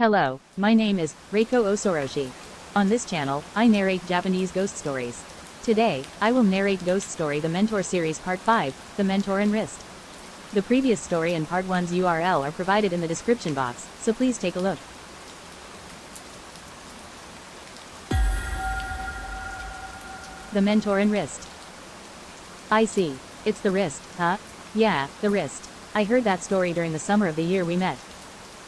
Hello, my name is Reiko Osoroshi. On this channel, I narrate Japanese ghost stories. Today, I will narrate Ghost Story The Mentor Series Part 5, The Mentor and Wrist. The previous story and Part 1's URL are provided in the description box, so please take a look. The Mentor and Wrist. I see. It's the wrist, huh? Yeah, the wrist. I heard that story during the summer of the year we met.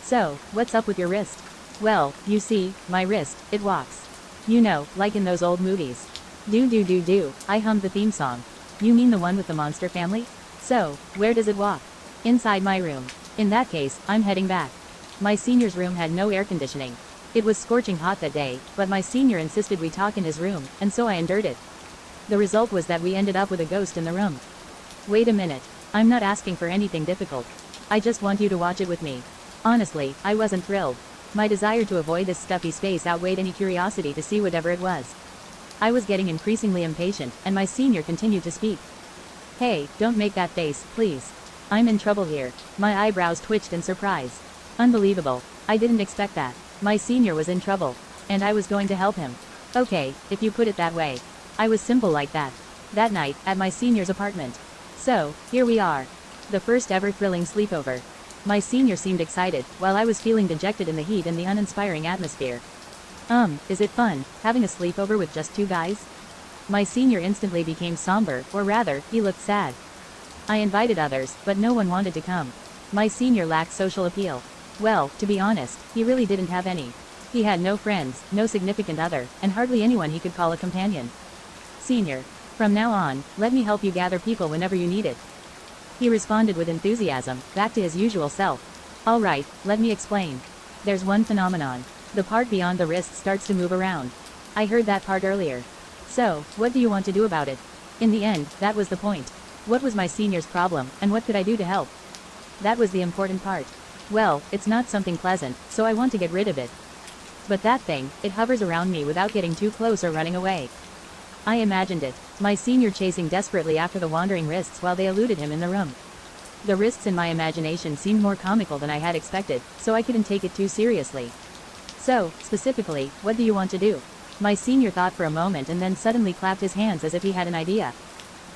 So, what's up with your wrist? Well, you see, my wrist, it walks. You know, like in those old movies. Do, I hummed the theme song. You mean the one with the monster family? So, where does it walk? Inside my room. In that case, I'm heading back. My senior's room had no air conditioning. It was scorching hot that day, but my senior insisted we talk in his room, and so I endured it. The result was that we ended up with a ghost in the room. Wait a minute. I'm not asking for anything difficult. I just want you to watch it with me. Honestly, I wasn't thrilled. My desire to avoid this stuffy space outweighed any curiosity to see whatever it was. I was getting increasingly impatient, and my senior continued to speak. Hey, don't make that face, please. I'm in trouble here. My eyebrows twitched in surprise. Unbelievable. I didn't expect that. My senior was in trouble. And I was going to help him. Okay, if you put it that way. I was simple like that. That night, at my senior's apartment. So, here we are. The first ever thrilling sleepover. My senior seemed excited, while I was feeling dejected in the heat and the uninspiring atmosphere. Is it fun, having a sleepover with just two guys? My senior instantly became somber, or rather, he looked sad. I invited others, but no one wanted to come. My senior lacked social appeal. Well, to be honest, he really didn't have any. He had no friends, no significant other, and hardly anyone he could call a companion. Senior. From now on, let me help you gather people whenever you need it. He responded with enthusiasm, back to his usual self. Alright, let me explain. There's one phenomenon. The part beyond the wrist starts to move around. I heard that part earlier. So, what do you want to do about it? In the end, that was the point. What was my senior's problem, and what could I do to help? That was the important part. Well, it's not something pleasant, so I want to get rid of it. But that thing, it hovers around me without getting too close or running away. I imagined it. My senior chasing desperately after the wandering wrists while they eluded him in the room. The wrists in my imagination seemed more comical than I had expected, so I couldn't take it too seriously. So, specifically, what do you want to do? My senior thought for a moment and then suddenly clapped his hands as if he had an idea.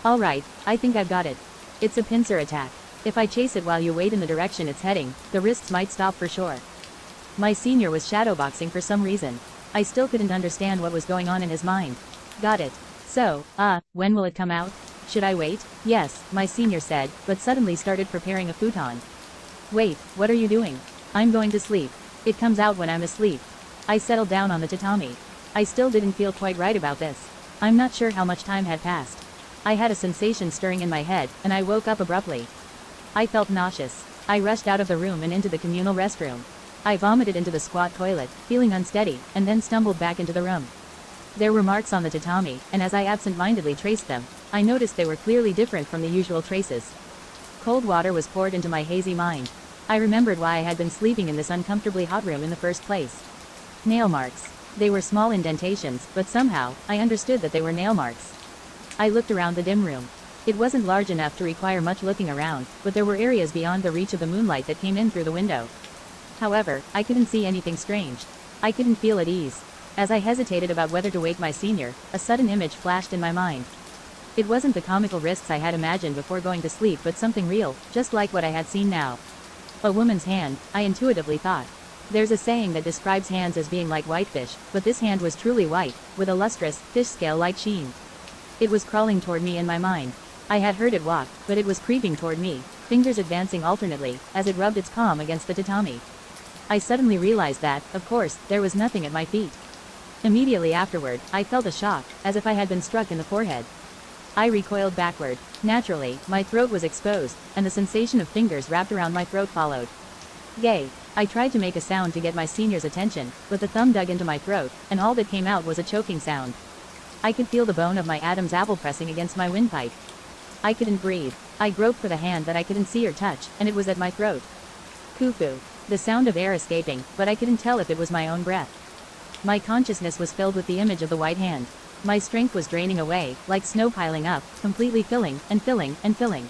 Alright, I think I've got it. It's a pincer attack. If I chase it while you wait in the direction it's heading, the wrists might stop for sure. My senior was shadowboxing for some reason. I still couldn't understand what was going on in his mind. Got it. So, when will it come out? Should I wait? Yes, my senior said, but suddenly started preparing a futon. Wait, what are you doing? I'm going to sleep. It comes out when I'm asleep. I settled down on the tatami. I still didn't feel quite right about this. I'm not sure how much time had passed. I had a sensation stirring in my head, and I woke up abruptly. I felt nauseous. I rushed out of the room and into the communal restroom. I vomited into the squat toilet, feeling unsteady, and then stumbled back into the room. There were marks on the tatami, and as I absent-mindedly traced them, I noticed they were clearly different from the usual traces. Cold water was poured into my hazy mind. I remembered why I had been sleeping in this uncomfortably hot room in the first place. Nail marks. They were small indentations, but somehow, I understood that they were nail marks. I looked around the dim room. It wasn't large enough to require much looking around, but there were areas beyond the reach of the moonlight that came in through the window. However, I couldn't see anything strange. I couldn't feel at ease. As I hesitated about whether to wake my senior, a sudden image flashed in my mind. It wasn't the comical wrists I had imagined before going to sleep, but something real, just like what I had seen now. A woman's hand, I intuitively thought. There's a saying that describes hands as being like whitefish, but this hand was truly white, with a lustrous, fish scale-like sheen. It was crawling toward me in my mind. I had heard it walk, but it was creeping toward me, fingers advancing alternately, as it rubbed its palm against the tatami. I suddenly realized that, of course, there was nothing at my feet. Immediately afterward, I felt a shock, as if I had been struck in the forehead. I recoiled backward. Naturally, my throat was exposed, and the sensation of fingers wrapped around my throat followed. Yay! I tried to make a sound to get my senior's attention, but the thumb dug into my throat, and all that came out was a choking sound. I could feel the bone of my Adam's apple pressing against my windpipe. I couldn't breathe. I groped for the hand that I couldn't see or touch, and it was at my throat. Kufu. The sound of air escaping, but I couldn't tell if it was my own breath. My consciousness was filled with the image of the white hand. My strength was draining away, like snow piling up, completely filling, and filling, and filling.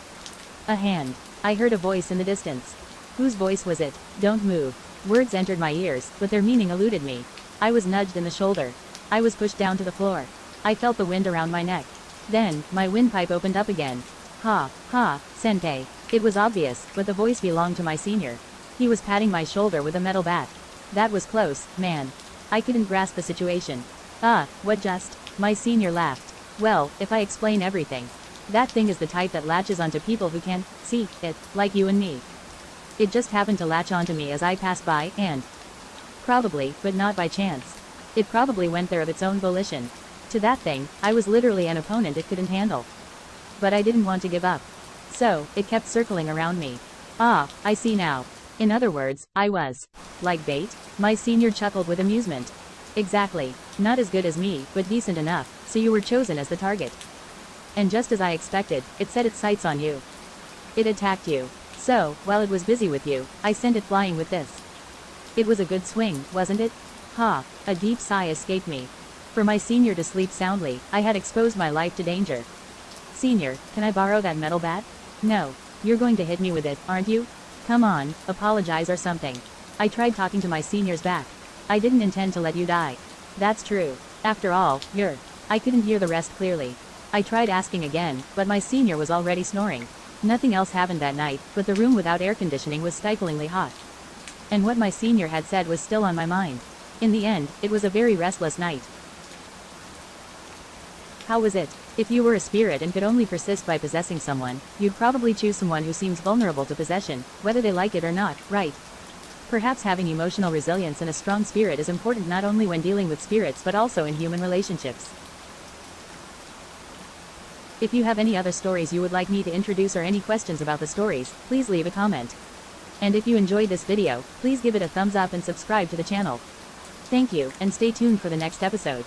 A hand. I heard a voice in the distance. Whose voice was it? Don't move. Words entered my ears, but their meaning eluded me. I was nudged in the shoulder. I was pushed down to the floor. I felt the wind around my neck. Then, my windpipe opened up again. Ha, ha, Senpai. It was obvious, but the voice belonged to my senior. He was patting my shoulder with a metal bat. That was close, man. I couldn't grasp the situation. What just? My senior laughed. Well, if I explain everything. That thing is the type that latches onto people who can see it, like you and me. It just happened to latch onto me as I passed by, and probably, but not by chance. It probably went there of its own volition. To that thing, I was literally an opponent it couldn't handle. But I didn't want to give up. So, it kept circling around me. Ah, I see now. In other words, I was like bait? My senior chuckled with amusement. Exactly. Not as good as me, but decent enough, so you were chosen as the target. And just as I expected, it set its sights on you. It attacked you. So, while it was busy with you, I sent it flying with this. It was a good swing, wasn't it? Ha, a deep sigh escaped me. For my senior to sleep soundly, I had exposed my life to danger. Senior, can I borrow that metal bat? No. You're going to hit me with it, aren't you? Come on, apologize or something. I tried talking to my senior's back. I didn't intend to let you die. That's true. After all, you're. I couldn't hear the rest clearly. I tried asking again, but my senior was already snoring. Nothing else happened that night, but the room without air conditioning was stiflingly hot. And what my senior had said was still on my mind. In the end, it was a very restless night. How was it? If you were a spirit and could only persist by possessing someone, you'd probably choose someone who seems vulnerable to possession, whether they like it or not, right? Perhaps having emotional resilience and a strong spirit is important not only when dealing with spirits but also in human relationships. If you have any other stories you would like me to introduce or any questions about the stories, please leave a comment. And if you enjoyed this video, please give it a thumbs up and subscribe to the channel. Thank you, and stay tuned for the next episode.